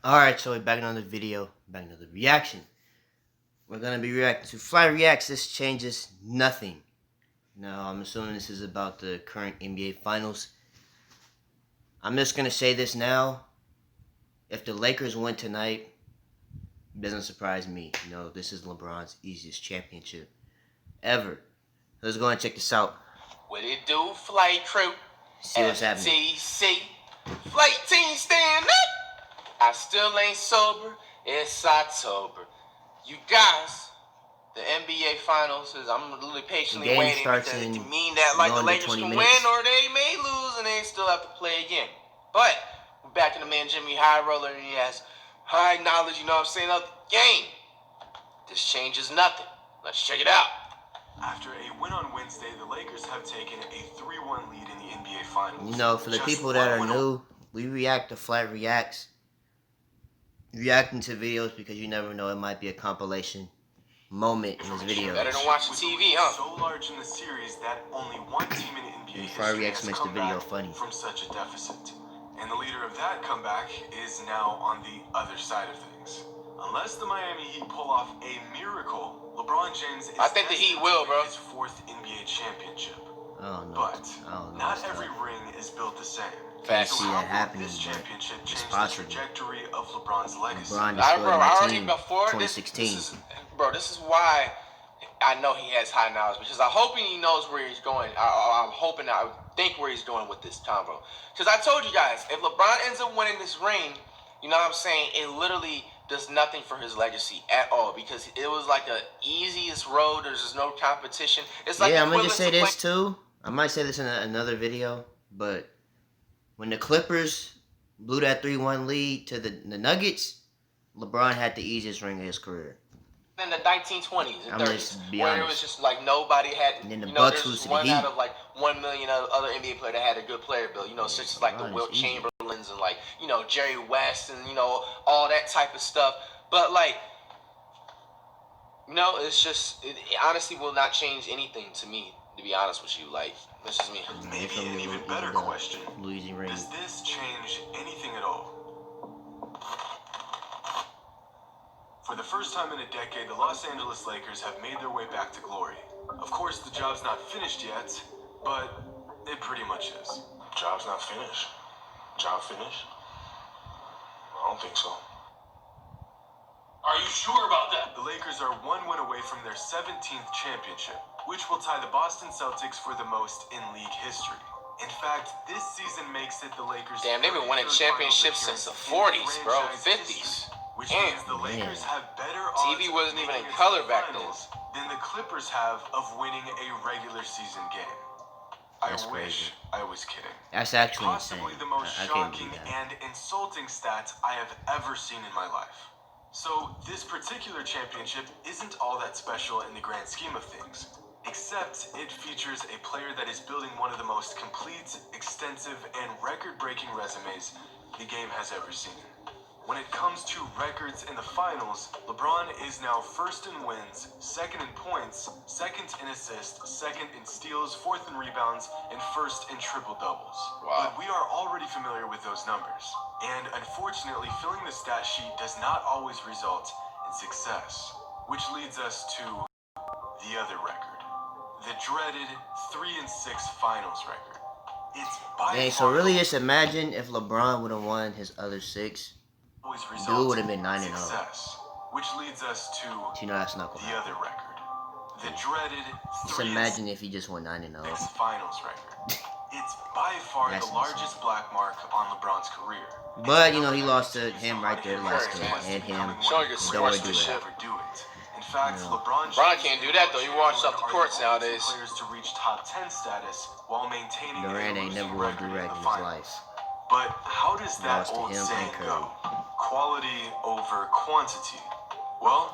Alright, so we're back on the video, back on the reaction. We're going to be reacting to FlightReacts. This changes nothing. Now, I'm assuming this is about the current NBA Finals. I'm just going to say this now. If the Lakers win tonight, it doesn't surprise me. You know, this is LeBron's easiest championship ever. Let's go and check this out. What it do, flight crew? See what's happening. FTC. Flight team stand up. I still ain't sober. It's October. You guys, the NBA Finals is, I'm really patiently waiting because it can mean that like the Lakers can win or they may lose and they still have to play again. But we're back in the man Jimmy High Roller and he has high knowledge, you know what I'm saying, of the game. This changes nothing. Let's check it out. After a win on Wednesday, the Lakers have taken a 3-1 lead in the NBA Finals. You know, for the people that are new, we react to FlightReacts. Reacting to videos because you never know, it might be a compilation moment in this video. Better than watching TV, huh? So large in the series that only one team in NBA history has makes the come video back funny from such a deficit. And the leader of that comeback is now on the other side of things. Unless the Miami Heat pull off a miracle, LeBron James is his fourth NBA championship. But not every ring is built the same. Facts. See that happening, this championship it's changed possible. the trajectory of LeBron's legacy. LeBron destroyed my team 2016. This is why I know he has high knowledge, because I'm hoping he knows where he's going. I think where he's going with this convo. Because I told you guys, if LeBron ends up winning this ring, you know what I'm saying, it literally does nothing for his legacy at all, because it was like the easiest road. There's just no competition. It's like, yeah, I'm gonna just say this too. I might say this in another video, but when the Clippers blew that 3-1 lead to the Nuggets, LeBron had the easiest ring of his career. In the 1920s and 30s, where it was just like nobody had, and then the Bucks there's one out of like 1 million other NBA players that had a good player build, you know, such as like the Wilt Chamberlains and like, you know, Jerry West and, you know, all that type of stuff. But like, no, it's just, it honestly will not change anything to me, to be honest with you. Like, this is me. Maybe an even better question. Does this change anything at all? For the first time in a decade, the Los Angeles Lakers have made their way back to glory. Of course, the job's not finished yet, but it pretty much is. Job's not finished? Job finished? I don't think so. Are you sure about that? The Lakers are one win away from their 17th championship, which will tie the Boston Celtics for the most in league history. In fact, this season makes it the Lakers' damn, they've been winning championships since the 40s, bro, 50s. Which means the Lakers have better odds TV wasn't even in color back then than the Clippers have of winning a regular season game. That's I wish I was kidding. That's actually possibly the most shocking and insulting stats I have ever seen in my life. So this particular championship isn't all that special in the grand scheme of things, except it features a player that is building one of the most complete, extensive, and record-breaking resumes the game has ever seen. When it comes to records in the finals, LeBron is now first in wins, second in points, second in assists, second in steals, fourth in rebounds, and first in triple-doubles. Wow. But we are already familiar with those numbers. And unfortunately, filling the stat sheet does not always result in success. Which leads us to the other record. The dreaded 3-6 finals record. It's by so really just imagine if LeBron would have won his other 6. Dude would have been 9-0. Which leads us to that's not the other record. The dreaded just imagine if he just won 9-0. Finals record. It's by far the largest black mark on LeBron's career. But, you know, he lost to him right there last game. And him. Don't do it. In fact, LeBron can't do that, though. He walks off the courts nowadays. Players to reach top 10 status while maintaining Durant ain't never won direct in his life. But how does that old saying go? Quality over quantity. Well,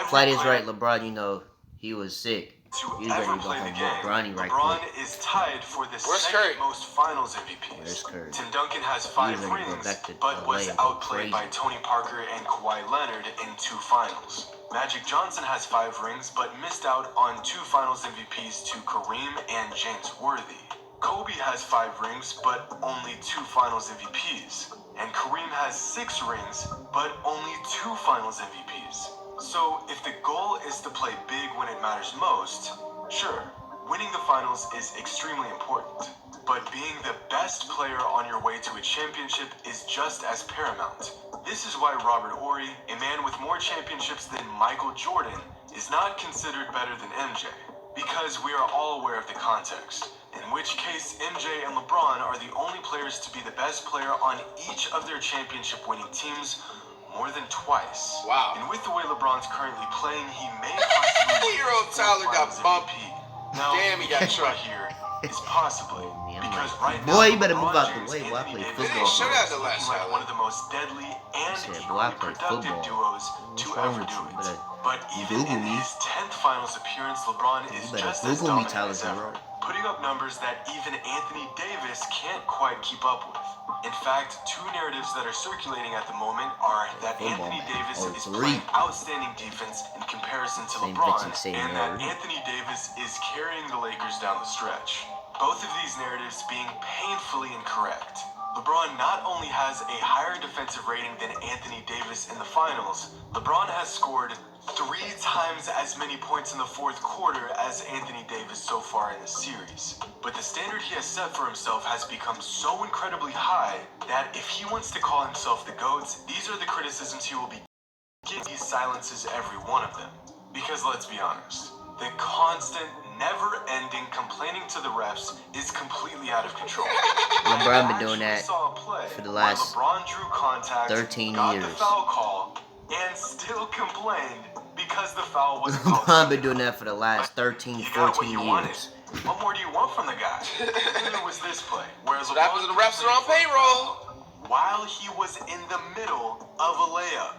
Flight is right, LeBron, you know, he was sick. He's ready to go home. LeBron is tied for the second most finals MVPs. Tim Duncan has 5 rings, but was outplayed by Tony Parker and Kawhi Leonard in 2 finals. Magic Johnson has 5 rings, but missed out on 2 finals MVPs to Kareem and James Worthy. Kobe has 5 rings, but only 2 finals MVPs. And Kareem has has 6 rings, but only 2 Finals MVPs. So if the goal is to play big when it matters most, sure, winning the finals is extremely important. But being the best player on your way to a championship is just as paramount. This is why Robert Horry, a man with more championships than Michael Jordan, is not considered better than MJ. Because we are all aware of the context, in which case MJ and LeBron are the only players to be the best player on each of their championship-winning teams more than twice. Wow. And with the way LeBron's currently playing, he may possibly Hero Tyler got bumped. Now, Damn, he got the key shot. right here is possibly because right now, boy, you better move LeBron out the James way and while I Anthony play Davis football. Shout out to are last like time. one of the most deadly and said, equally boy, I play productive football. duos to What's wrong ever with do you? it. You But even Google in me. his 10th finals appearance, LeBron is better just as Google me, dominant Tyler as ever, Zero. putting up numbers that even Anthony Davis can't quite keep up with. In fact, 2 narratives that are circulating at the moment are that Football, Anthony man. Davis Oh, is 3. playing outstanding defense in comparison to Same LeBron, bitch and same and that nerd. Anthony Davis is carrying the Lakers down the stretch. Both of these narratives being painfully incorrect. LeBron not only has a higher defensive rating than Anthony Davis in the finals, LeBron has scored 3 times as many points in the 4th quarter as Anthony Davis so far in the series. But the standard he has set for himself has become so incredibly high that if he wants to call himself the GOAT, these are the criticisms he will be getting. He silences every one of them. Because let's be honest, the constant, never-ending complaining to the refs is completely out of control. LeBron been doing that saw a play for the where last LeBron drew contact, 13 got years. the foul call, and still complained because the foul wasn't called. LeBron been doing that for the last 13, You got what 14 you wanted. years. What more do you want from the guy? There was this play where So that was LeBron the refs are on completed payroll. while he was in the middle of a layup.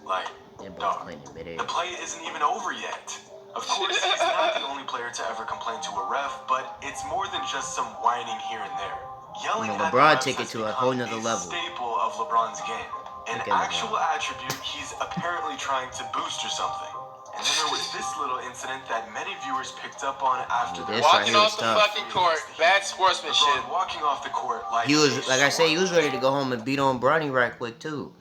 Like, That boy's dog, playing in midair. the play isn't even over yet. Of course, he's not the only player to ever complain to a ref, but it's more than just some whining here and there. Yelling You know, at the LeBron refs take it has to a become whole nother level. staple of LeBron's game. An Look at actual LeBron. attribute he's apparently trying to boost or something. And then there was this little incident that many viewers picked up on after the This right Walking here off was the tough. fucking court. Bad sportsmanship. LeBron walking off the court like He was, a like I say, he was sore ready to go home and beat on Bronny right quick too.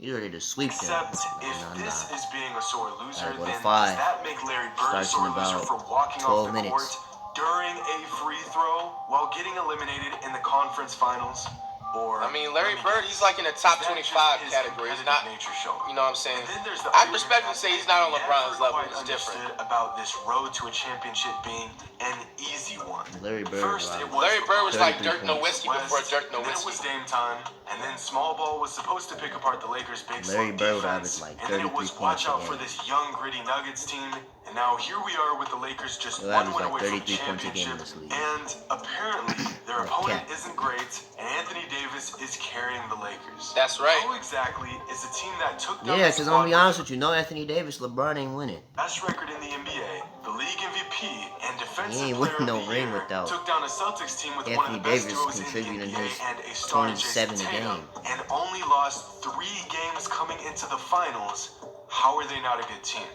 He was ready to sweep them. Except if Nah, this nah. is being a sore loser, Alright, go to then 5. does that make Larry Bird a Starts in sore loser about for walking 12 off the minutes. court during a free throw while getting eliminated in the conference finals? Or I mean, Larry let me Bird, guess, he's like in the top is that 25 just his category. He's competitive not, nature showing? you know what I'm saying? And then there's the I argument respectfully that say he's not on I LeBron's never level. quite It's different. understood about this road to a championship being an easy one. Larry Bird, First, it was Larry Bird was like 33 Dirk points. Nowitzki before Dirk then it was Nowitzki. Dame time, and then small ball was supposed to pick apart the Lakers' big Larry slow Bird defense, averaged like and then it 33 was points watch a out for game. this young gritty Nuggets team, and now here we are with the Lakers just He'll one average win like away from the 33 points a game in championship, this league. and apparently their Yeah, opponent cat. isn't great, and Anthony Davis is carrying the Lakers. That's right. How exactly is a team that took down Yeah, the because I'm squad gonna be honest with you, no Anthony Davis, LeBron ain't winning. best record in the NBA, the league MVP, and defensive He ain't player winning of no the ring year, without took down a Celtics team with one of Anthony the best Davis duos in the contributing NBA his and a star 27 Jason a Tatum, game. and only lost 3 games coming into the finals. How are they not a good team?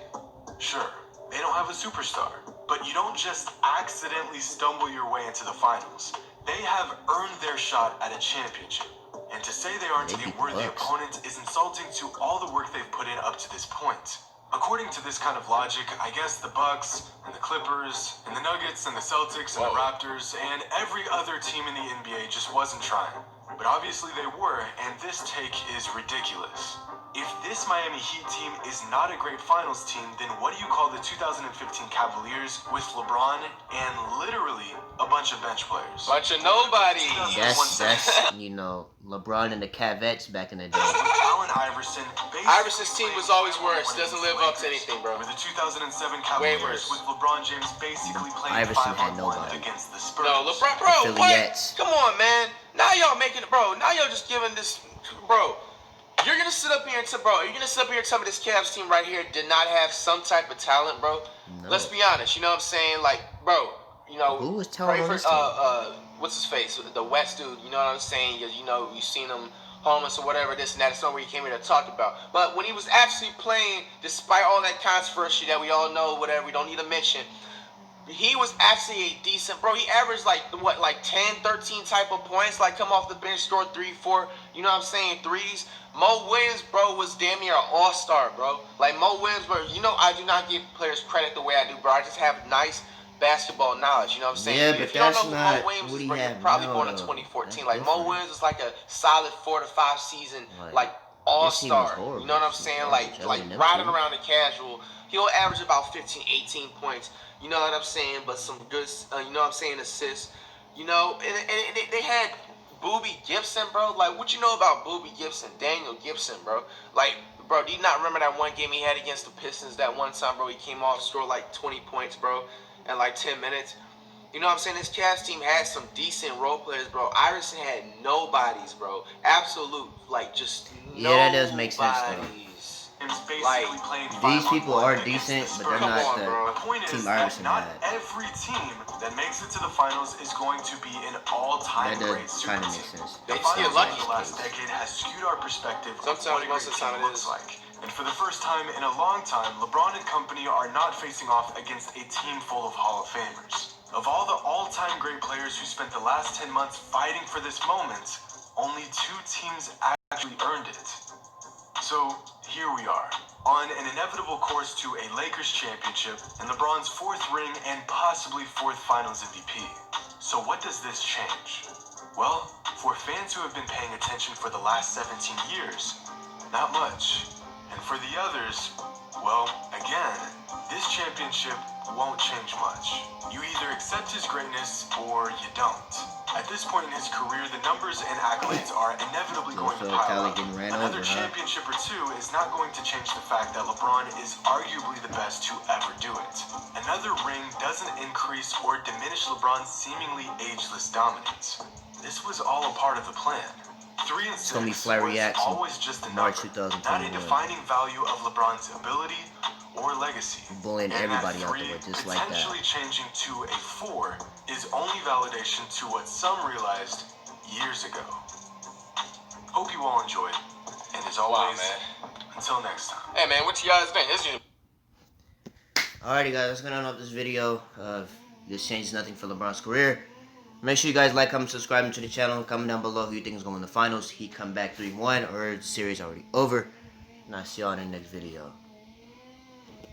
Sure, they don't have a superstar, but you don't just accidentally stumble your way into the finals. They have earned their shot at a championship. And to say they aren't They a beat the worthy Bucks. opponent is insulting to all the work they've put in up to this point. According to this kind of logic, I guess the Bucks and the Clippers and the Nuggets and the Celtics and the Raptors and every other team in the NBA just wasn't trying. But obviously they were, and this take is ridiculous. If this Miami Heat team is not a great finals team, then what do you call the 2015 Cavaliers with LeBron and literally a bunch of bench players? Bunch of nobody. That's you know, LeBron and the Cavettes back in the day. Allen Iverson. Iverson's team was always worse. Doesn't live up to anything, bro. With the 2007 Way Cavaliers, worse. with LeBron James basically playing Iverson had 5-on-1 nobody. against the Spurs. No, LeBron, bro, Affiliates. what? Come on, man. Now y'all making it, bro. Now y'all just giving this, bro. You're gonna sit up here and tell me this Cavs team right here did not have some type of talent, bro? No. Let's be honest. You know what I'm saying? Like, bro, you know, Who was talent on Crayford, this team? what's his face? The West dude. You know what I'm saying? You know, you've seen him homeless or whatever, this and that. It's not what he came here to talk about. But when he was actually playing, despite all that controversy that we all know, whatever, we don't need to mention, he was actually a decent, bro. He averaged like 10, 13 type of points. Like come off the bench, score 3, 4. You know what I'm saying? Threes. Mo Williams, bro, was damn near an all-star, bro. Like Mo Williams, bro. You know I do not give players credit the way I do, bro. I just have nice basketball knowledge. You know what I'm saying? Yeah, If but you don't that's know who not Mo Williams what is, he bro, you're had probably now, born in though. 2014. That's Like Mo different. Williams is like a solid 4 to 5 season, like This team was all-star. horrible. You know what I'm This saying? was Like garbage. riding around the casual. He'll average about 15, 18 points. You know what I'm saying? But some good, you know what I'm saying, assists. You know, and they had Boobie Gibson, bro. Like, what you know about Boobie Gibson? Daniel Gibson, bro. Like, bro, do you not remember that one game he had against the Pistons that one time, bro? He came off, scored like 20 points, bro, in like 10 minutes. You know what I'm saying? This Cavs team had some decent role players, bro. Iverson had nobodies, bro. Absolute, like, just nobodies. Yeah, that does make sense, though. Like, these people are decent, but they're not The point the is Team that Iverson not had. every team that makes it to the finals is going to be an all-time That great does super kind of team. make sense. They The just get finals lucky. of the last decade has skewed our perspective of Sometimes, what a most great of the time team it looks is. like. And for the first time in a long time, LeBron and company are not facing off against a team full of Hall of Famers. Of all the all-time great players who spent the last 10 months fighting for this moment, only 2 teams actually earned it. So here we are, on an inevitable course to a Lakers championship and LeBron's 4th ring and possibly 4th Finals MVP. So what does this change? Well, for fans who have been paying attention for the last 17 years, not much. And for the others, well, again, this championship won't change much. You either accept his greatness or you don't. At this point in his career, the numbers and accolades are inevitably going to pile up. Another championship or 2 is not going to change the fact that LeBron is arguably the best to ever do it. Another ring doesn't increase or diminish LeBron's seemingly ageless dominance. This was all a part of the plan. 3 and 6 was FlightReacts always just a March number, 2021. not a defining value of LeBron's ability or legacy. Bullying And everybody that out the 3 way, just like that. potentially changing to a 4 is only validation to what some realized years ago. Hope you all enjoyed, and as always, man. until next time. Hey, man, what you guys think? Alrighty, guys, that's gonna end up this video. This changes nothing for LeBron's career. Make sure you guys like, comment, subscribe to the channel. Comment down below who you think is going to the finals. He come back 3-1 or the series already over. And I'll see y'all in the next video.